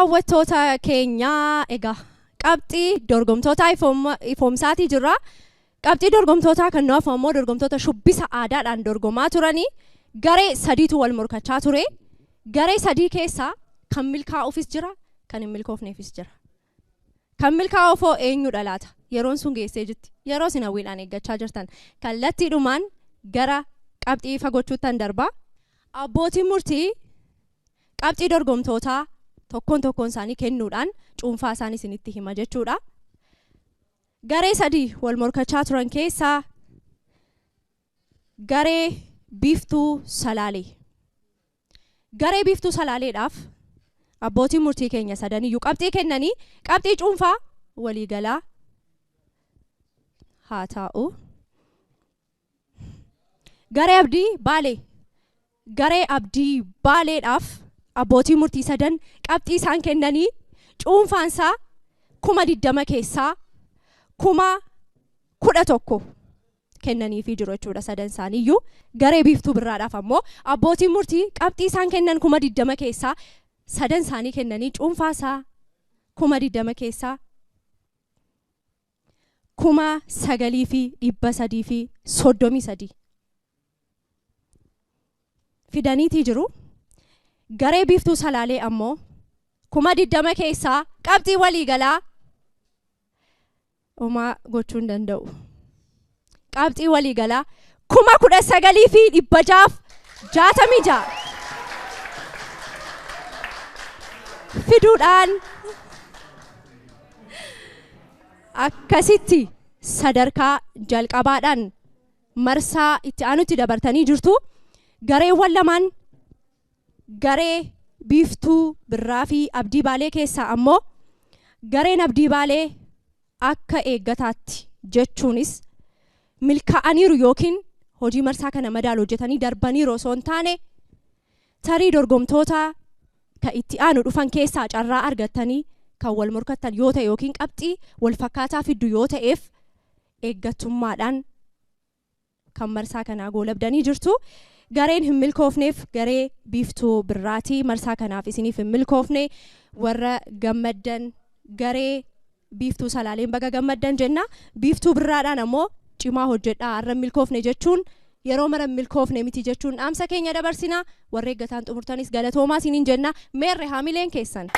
daawwattoota keenya egaa qabxii dorgomtoota ifoomsaatii jirra. Qabxii dorgomtoota kan nuuf ammoo dorgomtoota shubbisa aadaadhaan dorgomaa turanii garee sadiitu wal morkachaa ture. Garee sadii keessaa kan milkaa'uufis jira, kan hin milkoofneefis jira. Kan milkaa'uufoo eenyudha laata? Yeroon sun geessee jirti. Yeroo isin hawwiidhaan eeggachaa jirtan kallattiidhumaan gara qabxii fagochuuttan darba. Abbootiin murtii qabxii dorgomtoota tokkoon isaanii kennuudhaan cuunfaa isaanii isinitti hima jechuudha. Garee sadii wal morkachaa turan keessaa garee biiftuu salaalee. Garee biiftuu salaaleedhaaf abbootiin murtii keenya sadaniyyuu qabxii kennanii qabxii cuunfaa waliigalaa haa ta'u. Garee abdii baalee. Garee abdii baaleedhaaf abbootiin murtii sadan qabxii isaan kennanii cuunfaansaa 20 keessaa 11 kennaniifii jiru jechuudha sadan isaaniiyyuu. Garee biiftuu birraadhaaf ammoo abbootiin murtii qabxii isaan kennan 20 keessaa sadan isaanii kennanii cuunfaasaa 20 keessaa 9,333 fidaniitii jiru. Garee biiftuu salaalee ammoo 20 keessaa qabxii waliigalaa homaa gochuu hin danda'u. Qabxii waliigalaa 19,666 fiduudhaan akkasitti sadarkaa jalqabaadhaan marsaa itti aanutti dabartanii jirtu. Gareewwan lamaan garee biiftuu birraa fi abdii baalee keessaa ammoo gareen abdii baalee akka eeggataatti jechuunis milkaa'aniiru yookiin hojii marsaa kana madaal hojjetanii darbaniiru osoo hin taane tarii dorgomtoota ka itti aanu dhufan keessaa carraa argattanii kan wal morkattan yoo ta'e yookiin qabxii wal fakkaataa fiddu yoo ta'eef eeggatummaadhaan kan marsaa kanaa goolabdanii jirtu. Gareen hin milkoofneef garee biiftuu birraatii marsaa kanaaf isiniif hin milkoofne warra gammaddan garee biiftuu salaaleen baga gammaddan jenna. Biiftuu birraadhaan ammoo cimaa hojjedhaa har'a milkoofne jechuun yeroo mara milkoofne miti jechuun dhaamsa keenya dabarsina. Warra eeggataan xumurtanis galatoomaa isiniin jenna. Meerre haamileen keessan.